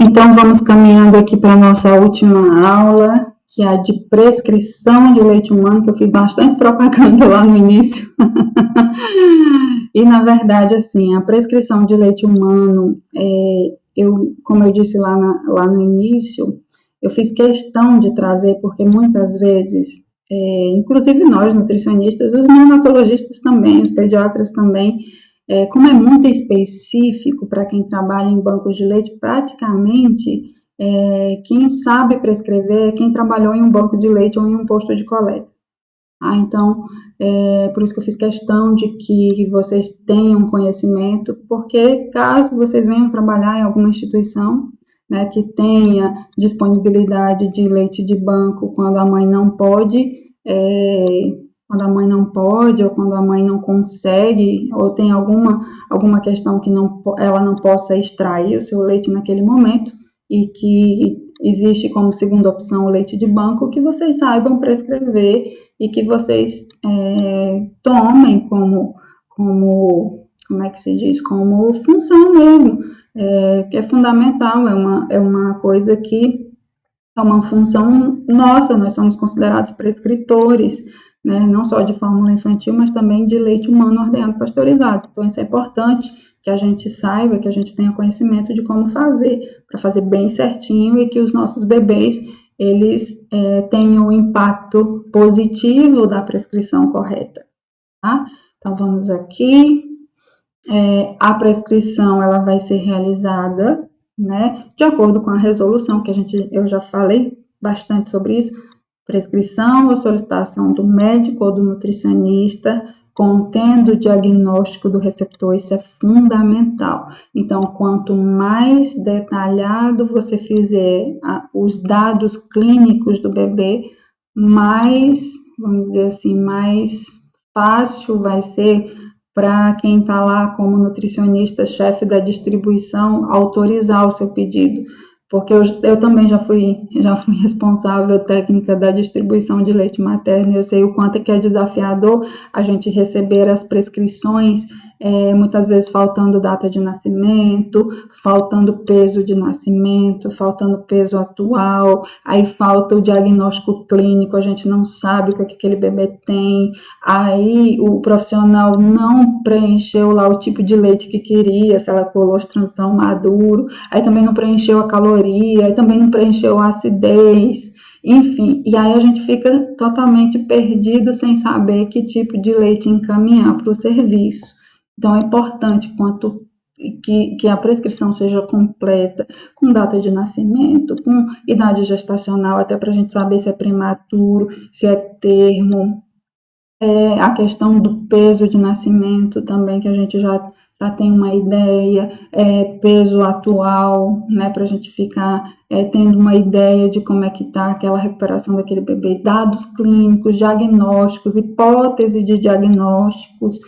Então, vamos caminhando aqui para a nossa última aula, que é a de prescrição de leite humano, que eu fiz bastante propaganda lá no início. E, na verdade, assim, a prescrição de leite humano, como eu disse lá no início, eu fiz questão de trazer, porque muitas vezes, inclusive nós, nutricionistas, os neonatologistas também, os pediatras também, como é muito específico para quem trabalha em bancos de leite, praticamente quem sabe prescrever é quem trabalhou em um banco de leite ou em um posto de coleta. Então, por isso que eu fiz questão de que vocês tenham conhecimento, porque caso vocês venham trabalhar em alguma instituição, né, que tenha disponibilidade de leite de banco quando a mãe não pode, ou quando a mãe não consegue, ou tem alguma questão que ela não possa extrair o seu leite naquele momento, e que existe como segunda opção o leite de banco, que vocês saibam prescrever e que vocês tomem como é que se diz? Como função mesmo, que é fundamental, é uma coisa que é uma função nossa, nós somos considerados prescritores, né, não só de fórmula infantil, mas também de leite humano ordenhado pasteurizado. Então, isso é importante que a gente saiba, que a gente tenha conhecimento de como fazer, para fazer bem certinho e que os nossos bebês, eles tenham o impacto positivo da prescrição correta, tá? Então, vamos aqui. A prescrição, ela vai ser realizada, né, de acordo com a resolução, que eu já falei bastante sobre isso, prescrição ou solicitação do médico ou do nutricionista, contendo o diagnóstico do receptor, isso é fundamental. Então, quanto mais detalhado você fizer os dados clínicos do bebê, mais, vamos dizer assim, mais fácil vai ser para quem está lá como nutricionista, chefe da distribuição, autorizar o seu pedido. Porque eu também já fui responsável técnica da distribuição de leite materno, e eu sei o quanto que é desafiador a gente receber as prescrições, muitas vezes faltando data de nascimento, faltando peso de nascimento, faltando peso atual, aí falta o diagnóstico clínico, a gente não sabe o que aquele bebê tem, aí o profissional não preencheu lá o tipo de leite que queria, se ela colostrum maduro, aí também não preencheu a caloria, aí também não preencheu a acidez, enfim, e aí a gente fica totalmente perdido sem saber que tipo de leite encaminhar para o serviço. Então, é importante que a prescrição seja completa, com data de nascimento, com idade gestacional, até para a gente saber se é prematuro, se é termo. A questão do peso de nascimento também, que a gente já tem uma ideia, peso atual, né, para a gente ficar tendo uma ideia de como é que está aquela recuperação daquele bebê, dados clínicos, diagnósticos, hipótese de diagnósticos,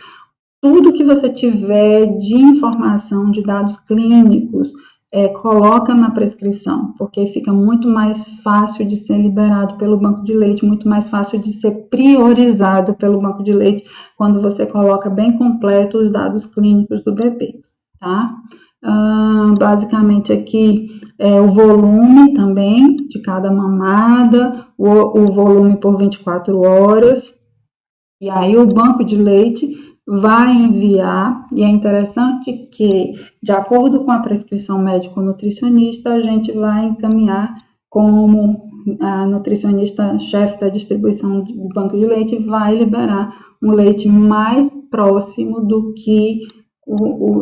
tudo que você tiver de informação, de dados clínicos, coloca na prescrição, porque fica muito mais fácil de ser liberado pelo banco de leite, muito mais fácil de ser priorizado pelo banco de leite, quando você coloca bem completo os dados clínicos do bebê, tá? Basicamente aqui o volume também de cada mamada, o volume por 24 horas, e aí o banco de leite vai enviar, e é interessante que, de acordo com a prescrição médico-nutricionista, a gente vai encaminhar como a nutricionista chefe da distribuição do banco de leite vai liberar um leite mais próximo do que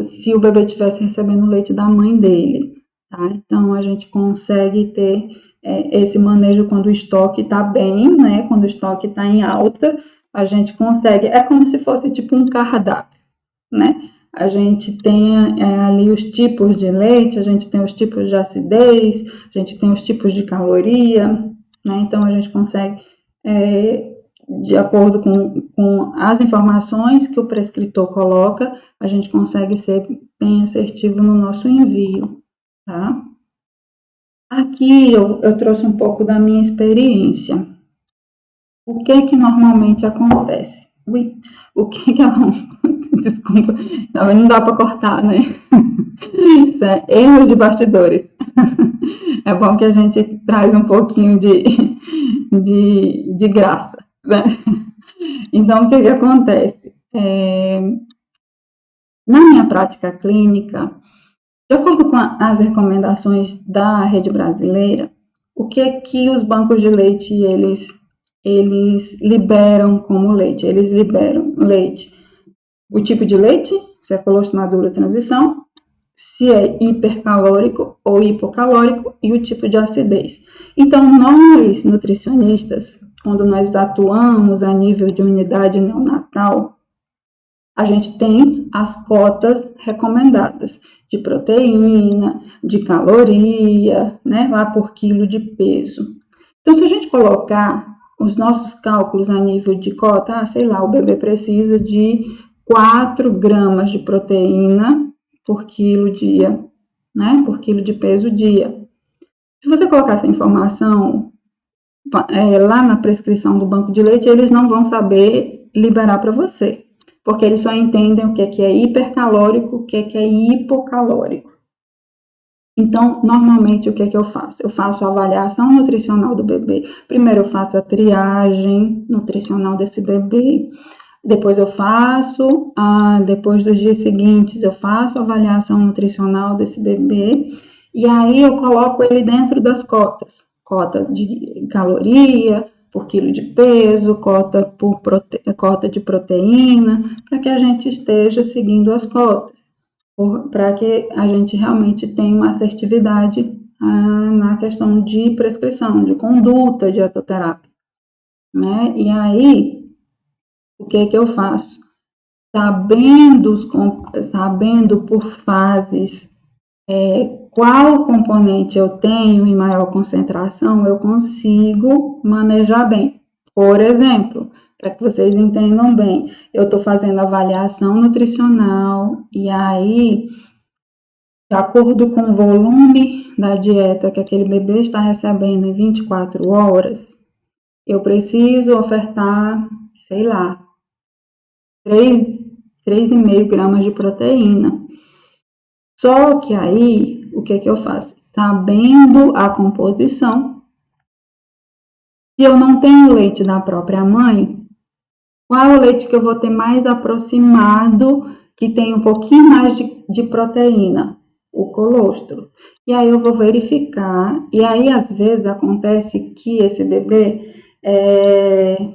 se o bebê estivesse recebendo o leite da mãe dele, tá? Então, a gente consegue ter esse manejo quando o estoque está bem, né? Quando o estoque está em alta, a gente consegue, é como se fosse tipo um cardápio, né? A gente tem ali os tipos de leite, a gente tem os tipos de acidez, a gente tem os tipos de caloria, né? Então, a gente consegue, de acordo com as informações que o prescritor coloca, a gente consegue ser bem assertivo no nosso envio, tá? Aqui eu trouxe um pouco da minha experiência. O que normalmente acontece? o que que desculpa, não dá para cortar, né? Isso é erros de bastidores. É bom que a gente traz um pouquinho de graça, né? Então, o que que acontece? Na minha prática clínica, de acordo com as recomendações da rede brasileira, o que é que os bancos de leite eles liberam como leite? Eles liberam leite, o tipo de leite, se é colostro maduro transição, se é hipercalórico ou hipocalórico e o tipo de acidez. Então, nós, nutricionistas, quando nós atuamos a nível de unidade neonatal, a gente tem as cotas recomendadas de proteína, de caloria, né, lá por quilo de peso. Então, se a gente colocar os nossos cálculos a nível de cota, sei lá, o bebê precisa de 4 gramas de proteína por quilo dia, né, por quilo de peso dia. Se você colocar essa informação lá na prescrição do banco de leite, eles não vão saber liberar para você, porque eles só entendem o que é hipercalórico, o que é hipocalórico. Então, normalmente, o que é que eu faço? Eu faço a avaliação nutricional do bebê. Primeiro, eu faço a triagem nutricional desse bebê. Depois eu faço, depois dos dias seguintes, eu faço a avaliação nutricional desse bebê. E aí, eu coloco ele dentro das cotas. Cota de caloria, por quilo de peso, cota de proteína, para que a gente esteja seguindo as cotas, para que a gente realmente tenha uma assertividade na questão de prescrição, de conduta dietoterápica, né? E aí, o que é que eu faço? Sabendo por fases qual componente eu tenho em maior concentração, eu consigo manejar bem. Por exemplo, para que vocês entendam bem, eu estou fazendo avaliação nutricional e aí, de acordo com o volume da dieta que aquele bebê está recebendo em 24 horas, eu preciso ofertar, sei lá, 3,5 gramas de proteína. Só que aí, o que eu faço? Sabendo a composição, se eu não tenho leite da própria mãe, qual é o leite que eu vou ter mais aproximado, que tem um pouquinho mais de proteína? O colostro. E aí eu vou verificar, e aí às vezes acontece que esse bebê,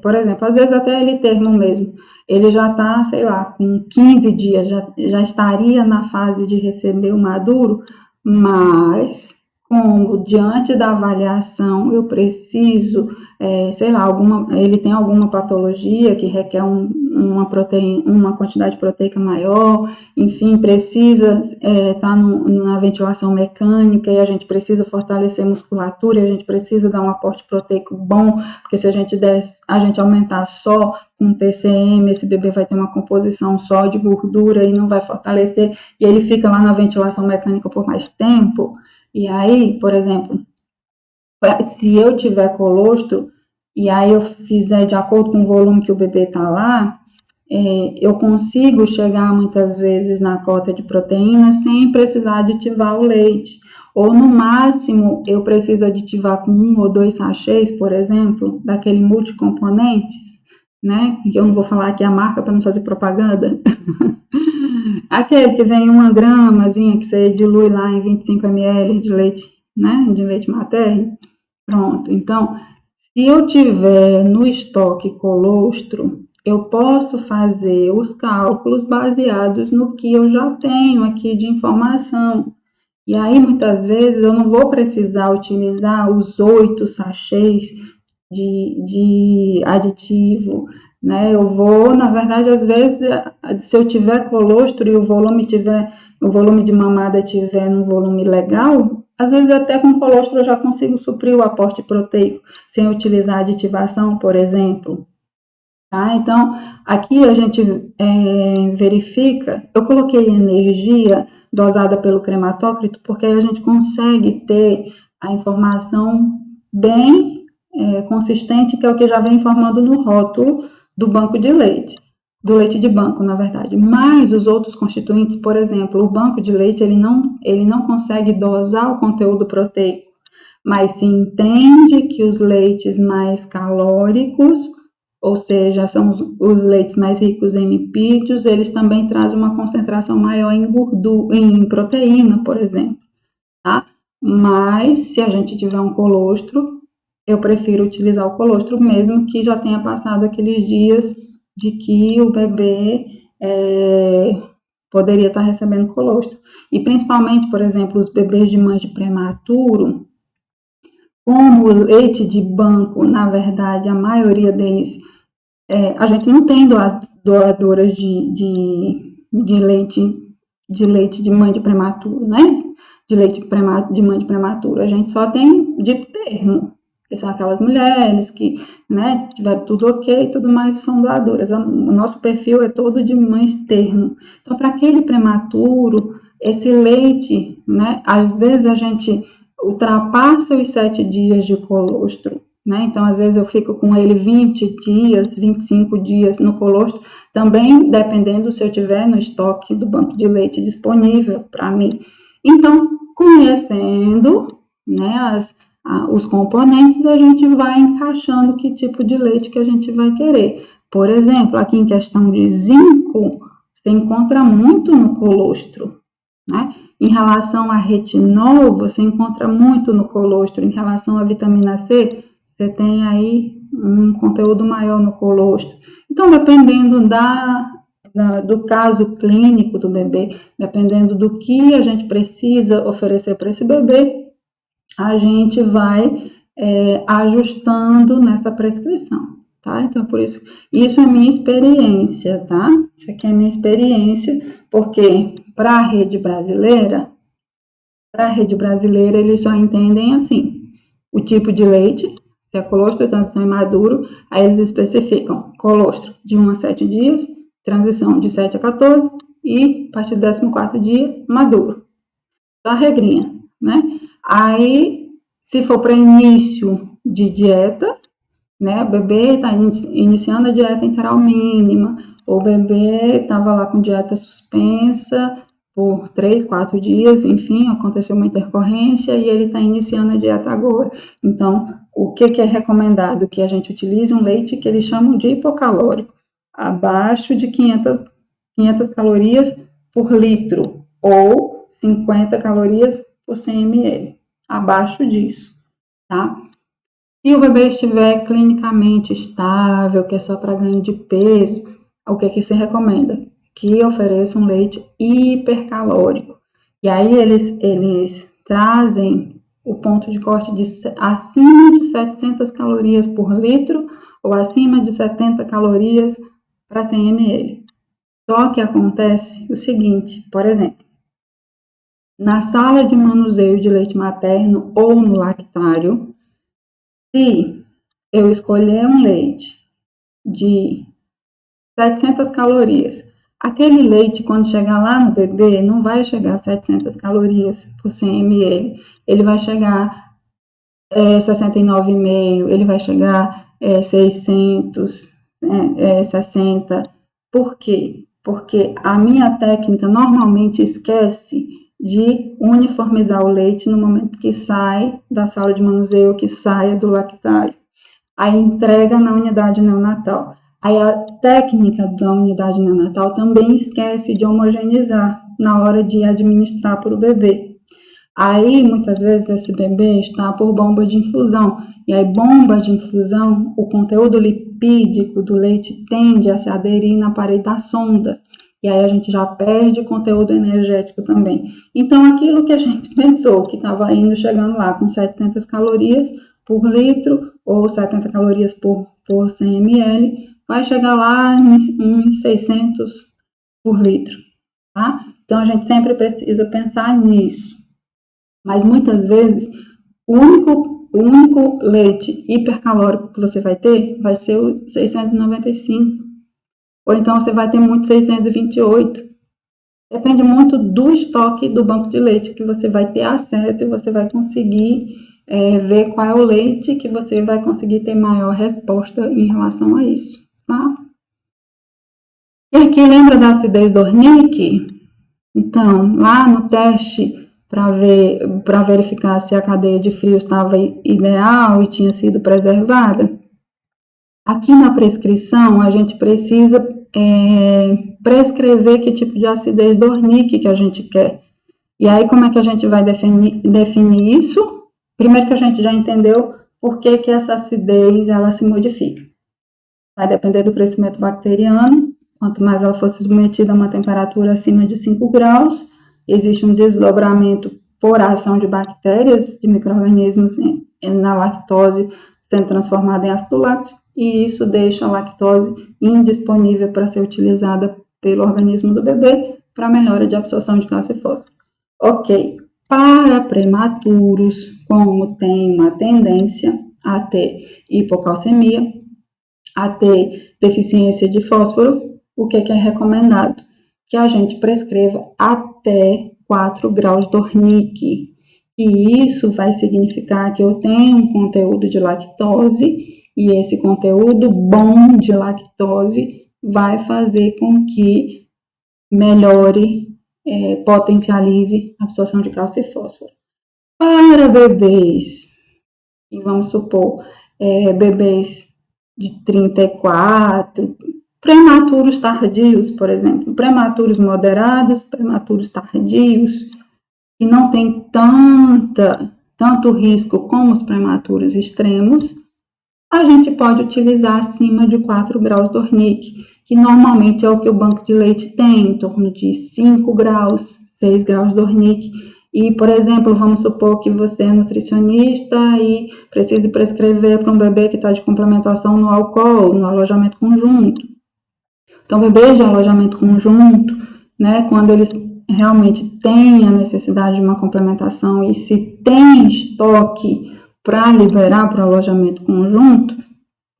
por exemplo, às vezes até ele termo mesmo, ele já está, sei lá, com 15 dias, já estaria na fase de receber o maduro, mas como diante da avaliação eu preciso, sei lá, ele tem alguma patologia que requer uma quantidade proteica maior, enfim, precisa estar na ventilação mecânica e a gente precisa fortalecer a musculatura, e a gente precisa dar um aporte proteico bom, porque se a gente aumentar só com TCM, esse bebê vai ter uma composição só de gordura e não vai fortalecer, e ele fica lá na ventilação mecânica por mais tempo. E aí, por exemplo, se eu tiver colostro, e aí eu fizer de acordo com o volume que o bebê está lá, eu consigo chegar muitas vezes na cota de proteína sem precisar aditivar o leite. Ou no máximo, eu preciso aditivar com 1 ou 2 sachês, por exemplo, daquele multicomponentes, né? Que eu não vou falar aqui a marca para não fazer propaganda. Aquele que vem 1 gramazinha que você dilui lá em 25 ml de leite, né? De leite materno. Pronto. Então, se eu tiver no estoque colostro, eu posso fazer os cálculos baseados no que eu já tenho aqui de informação. E aí, muitas vezes, eu não vou precisar utilizar os 8 sachês de aditivo, né? Eu vou, na verdade, às vezes, se eu tiver colostro e o volume de mamada tiver num volume legal, às vezes até com colostro eu já consigo suprir o aporte proteico, sem utilizar aditivação, por exemplo. Tá? Então, aqui a gente verifica, eu coloquei energia dosada pelo crematócrito, porque aí a gente consegue ter a informação bem consistente, que é o que já vem informando no rótulo do banco de leite. do leite de banco, na verdade. Mas os outros constituintes, por exemplo, o banco de leite, ele não consegue dosar o conteúdo proteico, mas se entende que os leites mais calóricos, ou seja, são os leites mais ricos em lipídios, eles também trazem uma concentração maior em gordura, em proteína, por exemplo, tá? Mas se a gente tiver um colostro, eu prefiro utilizar o colostro, mesmo que já tenha passado aqueles dias de que o bebê poderia estar recebendo colostro. E principalmente, por exemplo, os bebês de mãe de prematuro, como o leite de banco, na verdade, a maioria deles, a gente não tem doadoras de leite de mãe de prematuro, né? De leite de mãe de prematuro. A gente só tem de termo, que são aquelas mulheres que, né, tiveram tudo ok e tudo mais, são doadoras. O nosso perfil é todo de mães termo. Então, para aquele prematuro, esse leite, né, às vezes a gente ultrapassa os 7 dias de colostro, né? Então, às vezes eu fico com ele 20 dias, 25 dias no colostro, também dependendo se eu tiver no estoque do banco de leite disponível para mim. Então, conhecendo, né, os componentes, a gente vai encaixando que tipo de leite que a gente vai querer. Por exemplo, aqui em questão de zinco, você encontra muito no colostro, né? Em relação a retinol, você encontra muito no colostro. Em relação à vitamina C, você tem aí um conteúdo maior no colostro. Então, dependendo do caso clínico do bebê, dependendo do que a gente precisa oferecer para esse bebê, a gente vai ajustando nessa prescrição, tá? Então, por isso é minha experiência, tá? Isso aqui é minha experiência, porque para a rede brasileira, eles só entendem assim, o tipo de leite, se é colostro, transição e maduro, aí eles especificam colostro de 1 a 7 dias, transição de 7 a 14 e a partir do 14º dia, maduro. A regrinha, né? Aí, se for para início de dieta, né? O bebê está iniciando a dieta enteral mínima, ou o bebê estava lá com dieta suspensa por 3, 4 dias, enfim, aconteceu uma intercorrência e ele está iniciando a dieta agora. Então, o que é recomendado? Que a gente utilize um leite que eles chamam de hipocalórico, abaixo de 500 calorias por litro, ou 50 calorias por 100 ml, abaixo disso, tá? Se o bebê estiver clinicamente estável, que é só para ganho de peso, o que se recomenda? Que ofereça um leite hipercalórico. E aí eles trazem o ponto de corte de acima de 700 calorias por litro ou acima de 70 calorias para 100 ml. Só que acontece o seguinte, por exemplo, na sala de manuseio de leite materno ou no lactário, se eu escolher um leite de 700 calorias, aquele leite, quando chegar lá no bebê, não vai chegar a 700 calorias por 100 ml. Ele vai chegar 69,5, ele vai chegar 660. Por quê? Porque a minha técnica normalmente esquece de uniformizar o leite no momento que sai da sala de manuseio, que saia do lactário. Aí entrega na unidade neonatal. Aí a técnica da unidade neonatal também esquece de homogeneizar na hora de administrar para o bebê. Aí, muitas vezes, esse bebê está por bomba de infusão. E aí, bomba de infusão, o conteúdo lipídico do leite tende a se aderir na parede da sonda. E aí a gente já perde conteúdo energético também. Então, aquilo que a gente pensou que estava chegando lá com 700 calorias por litro ou 70 calorias por 100 ml, vai chegar lá em 600 por litro, tá? Então, a gente sempre precisa pensar nisso. Mas muitas vezes, o único leite hipercalórico que você vai ter vai ser o 695. Ou então você vai ter muito 628. Depende muito do estoque do banco de leite que você vai ter acesso e você vai conseguir ver qual é o leite que você vai conseguir ter maior resposta em relação a isso, tá? E aqui lembra da acidez do Wernicke? Então, lá no teste, para verificar se a cadeia de frio estava ideal e tinha sido preservada, aqui na prescrição a gente precisa prescrever que tipo de acidez do Wernicke que a gente quer. E aí, como é que a gente vai definir isso? Primeiro que a gente já entendeu por que essa acidez ela se modifica. Vai depender do crescimento bacteriano. Quanto mais ela for submetida a uma temperatura acima de 5 graus, existe um desdobramento por ação de bactérias, de micro-organismos na lactose sendo transformada em ácido láctico, e isso deixa a lactose indisponível para ser utilizada pelo organismo do bebê para melhora de absorção de cálcio e fósforo. Ok, para prematuros, como tem uma tendência a ter hipocalcemia, a ter deficiência de fósforo, o que é recomendado? Que a gente prescreva até 4 graus do Wernicke. E isso vai significar que eu tenho um conteúdo de lactose, e esse conteúdo bom de lactose vai fazer com que melhore, potencialize a absorção de cálcio e fósforo. Para bebês, e vamos supor, bebês de 34, prematuros tardios, por exemplo, prematuros moderados, prematuros tardios, que não tem tanto risco como os prematuros extremos, a gente pode utilizar acima de 4 graus do Wernicke, que normalmente é o que o banco de leite tem, em torno de 5 graus, 6 graus do Wernicke. E, por exemplo, vamos supor que você é nutricionista e precise prescrever para um bebê que está de complementação no álcool, no alojamento conjunto. Então, bebês de alojamento conjunto, né, quando eles realmente têm a necessidade de uma complementação e se tem estoque para liberar para o alojamento conjunto,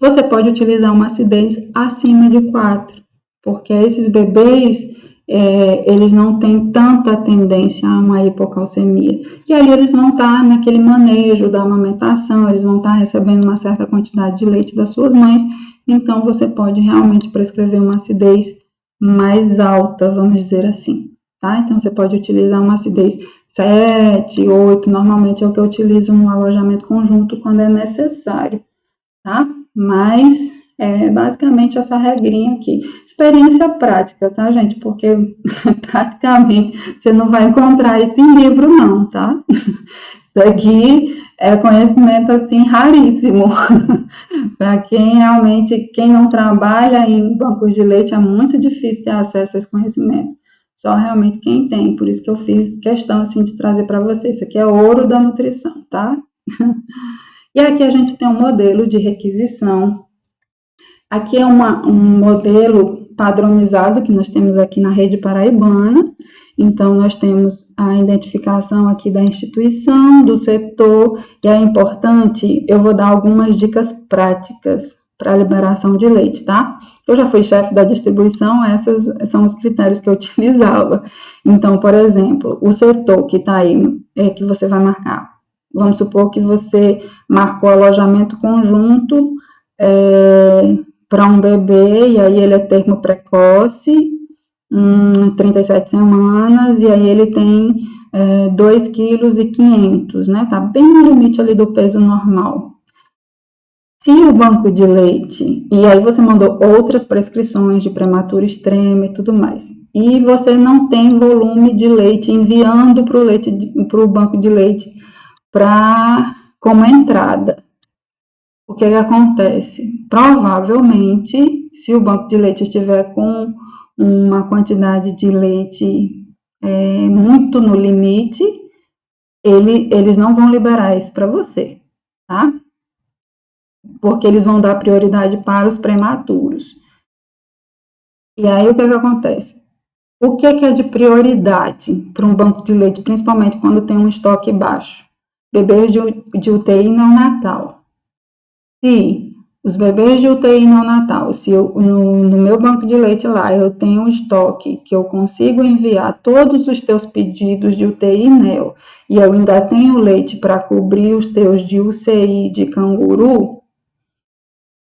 você pode utilizar uma acidez acima de 4, porque esses bebês, eles não têm tanta tendência a uma hipocalcemia. E aí eles vão estar naquele manejo da amamentação, eles vão estar recebendo uma certa quantidade de leite das suas mães, então você pode realmente prescrever uma acidez mais alta, vamos dizer assim, tá? Então você pode utilizar uma acidez 7, 8, normalmente é o que eu utilizo no alojamento conjunto quando é necessário, tá? Mas basicamente essa regrinha aqui. Experiência prática, tá, gente? Porque praticamente você não vai encontrar isso em livro, não, tá? Isso aqui é conhecimento, assim, raríssimo. Para quem não trabalha em bancos de leite, é muito difícil ter acesso a esse conhecimento. Só realmente quem tem, por isso que eu fiz questão, assim, de trazer para vocês. Isso aqui é ouro da nutrição, tá? E aqui a gente tem um modelo de requisição. Aqui é um modelo padronizado que nós temos aqui na rede paraibana. Então, nós temos a identificação aqui da instituição, do setor, e é importante, eu vou dar algumas dicas práticas para a liberação de leite, tá? Eu já fui chefe da distribuição, esses são os critérios que eu utilizava. Então, por exemplo, o setor que está aí, que você vai marcar. Vamos supor que você marcou alojamento conjunto para um bebê, e aí ele é termo precoce, 37 semanas, e aí ele tem 2,5 kg, né? Tá bem no limite ali do peso normal. Se o banco de leite, e aí você mandou outras prescrições de prematuro extremo e tudo mais, e você não tem volume de leite enviando para o banco de leite como entrada, o que acontece? Provavelmente, se o banco de leite estiver com uma quantidade de leite muito no limite, eles não vão liberar isso para você, tá? Porque eles vão dar prioridade para os prematuros. E aí, o que acontece? O que é de prioridade para um banco de leite, principalmente quando tem um estoque baixo? Bebês de UTI neonatal. Se os bebês de UTI neonatal, se no meu banco de leite lá eu tenho um estoque que eu consigo enviar todos os teus pedidos de UTI neo e eu ainda tenho leite para cobrir os teus de UCI de canguru,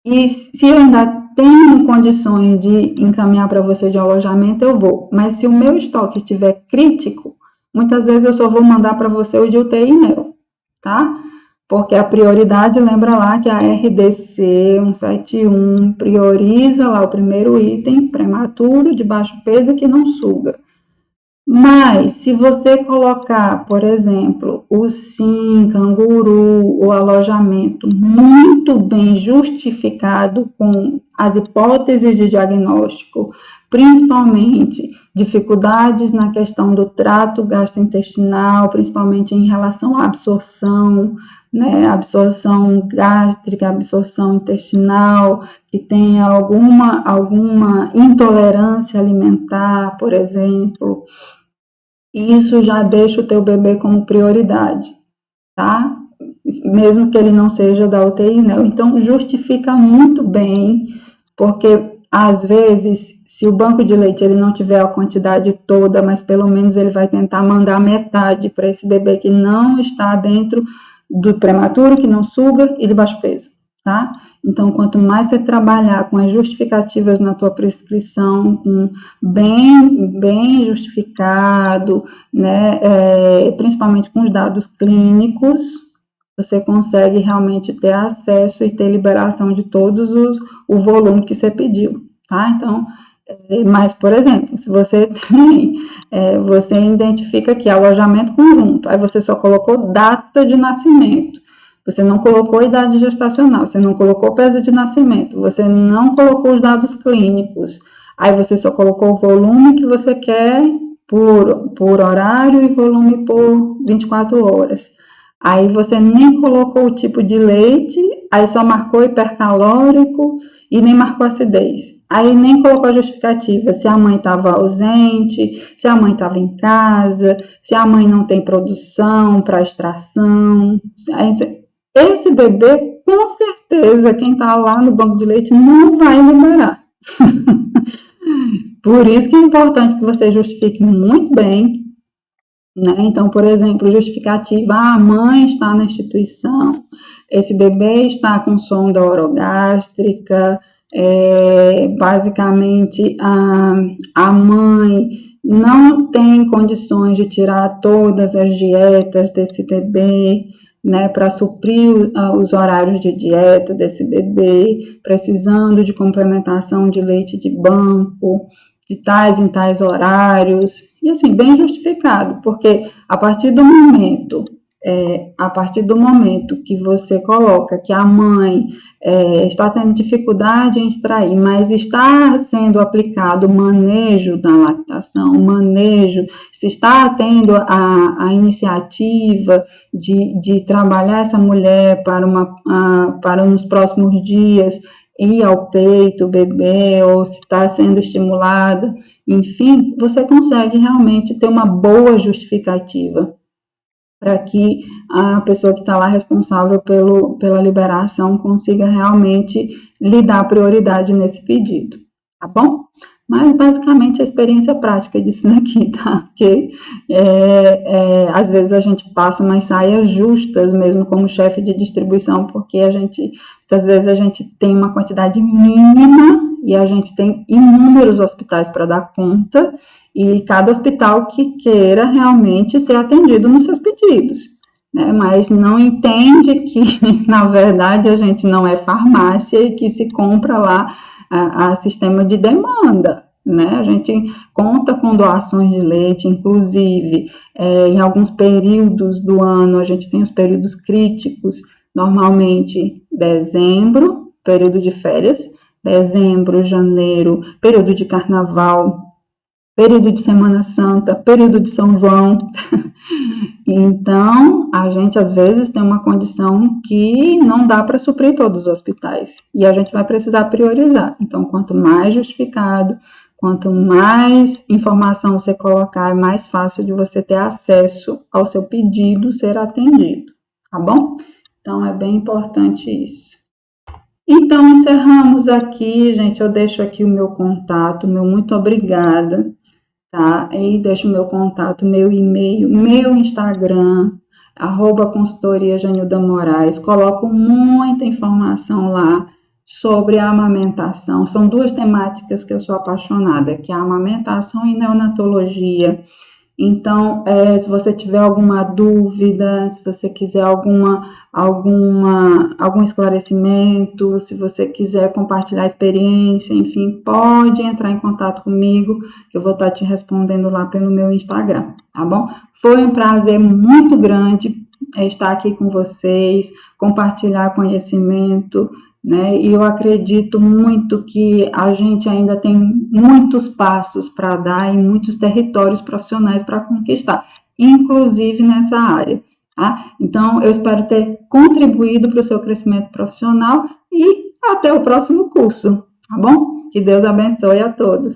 e se eu ainda tenho condições de encaminhar para você de alojamento, eu vou. Mas se o meu estoque estiver crítico, muitas vezes eu só vou mandar para você o de UTI neo, tá? Porque a prioridade, lembra lá que a RDC 171 prioriza lá o primeiro item, prematuro, de baixo peso que não suga. Mas, se você colocar, por exemplo, o SIM, canguru, o alojamento muito bem justificado com as hipóteses de diagnóstico, principalmente dificuldades na questão do trato gastrointestinal, principalmente em relação à absorção, né, absorção gástrica, absorção intestinal, que tenha alguma intolerância alimentar, por exemplo, isso já deixa o teu bebê como prioridade, tá? Mesmo que ele não seja da UTI, não. Então, justifica muito bem, porque às vezes, se o banco de leite ele não tiver a quantidade toda, mas pelo menos ele vai tentar mandar metade para esse bebê que não está dentro do prematuro, que não suga e de baixo peso, tá? Então, quanto mais você trabalhar com as justificativas na tua prescrição, com bem justificado, né, principalmente com os dados clínicos, você consegue realmente ter acesso e ter liberação de todos o volume que você pediu, tá? Então, mas, por exemplo, se você tem, você identifica aqui alojamento conjunto, aí você só colocou data de nascimento, você não colocou idade gestacional, você não colocou peso de nascimento, você não colocou os dados clínicos, aí você só colocou o volume que você quer por horário e volume por 24 horas. Aí você nem colocou o tipo de leite, aí só marcou hipercalórico e nem marcou acidez. Aí nem colocou a justificativa, se a mãe estava ausente, se a mãe estava em casa, se a mãe não tem produção para extração. Aí, esse bebê, com certeza, quem está lá no banco de leite não vai liberar. Por isso que é importante que você justifique muito bem, né? Então, por exemplo, justificativa, a mãe está na instituição, esse bebê está com sonda orogástrica, basicamente a mãe não tem condições de tirar todas as dietas desse bebê, né, para suprir os horários de dieta desse bebê, precisando de complementação de leite de banco, de tais em tais horários, e assim, bem justificado, porque a partir do momento que você coloca que a mãe está tendo dificuldade em extrair, mas está sendo aplicado o manejo da lactação, se está tendo a iniciativa de trabalhar essa mulher para nos próximos dias ir ao peito, bebê, ou se está sendo estimulada, enfim, você consegue realmente ter uma boa justificativa para que a pessoa que está lá responsável pela liberação consiga realmente lhe dar prioridade nesse pedido, tá bom? Mas basicamente a experiência prática disso daqui, tá? Porque às vezes a gente passa umas saias justas mesmo como chefe de distribuição, porque muitas vezes a gente tem uma quantidade mínima e a gente tem inúmeros hospitais para dar conta, e cada hospital que queira realmente ser atendido nos seus pedidos, né? Mas não entende que, na verdade, a gente não é farmácia e que se compra lá a sistema de demanda, né? A gente conta com doações de leite, inclusive, em alguns períodos do ano, a gente tem os períodos críticos, normalmente dezembro, período de férias, dezembro, janeiro, período de carnaval, período de Semana Santa, período de São João. Então, a gente às vezes tem uma condição que não dá para suprir todos os hospitais e a gente vai precisar priorizar. Então, quanto mais justificado, quanto mais informação você colocar, é mais fácil de você ter acesso ao seu pedido ser atendido, tá bom? Então, é bem importante isso. Então, encerramos aqui, gente. Eu deixo aqui o meu contato, meu muito obrigada, tá? E deixo o meu contato, meu e-mail, meu Instagram, @consultoria Janilda Moraes. Coloco muita informação lá sobre a amamentação. São duas temáticas que eu sou apaixonada, que é a amamentação e neonatologia. Então, se você tiver alguma dúvida, se você quiser algum esclarecimento, se você quiser compartilhar experiência, enfim, pode entrar em contato comigo, que eu vou estar te respondendo lá pelo meu Instagram, tá bom? Foi um prazer muito grande estar aqui com vocês, compartilhar conhecimento, né? E eu acredito muito que a gente ainda tem muitos passos para dar e muitos territórios profissionais para conquistar, inclusive nessa área, tá? Então, eu espero ter contribuído para o seu crescimento profissional e até o próximo curso, tá bom? Que Deus abençoe a todos.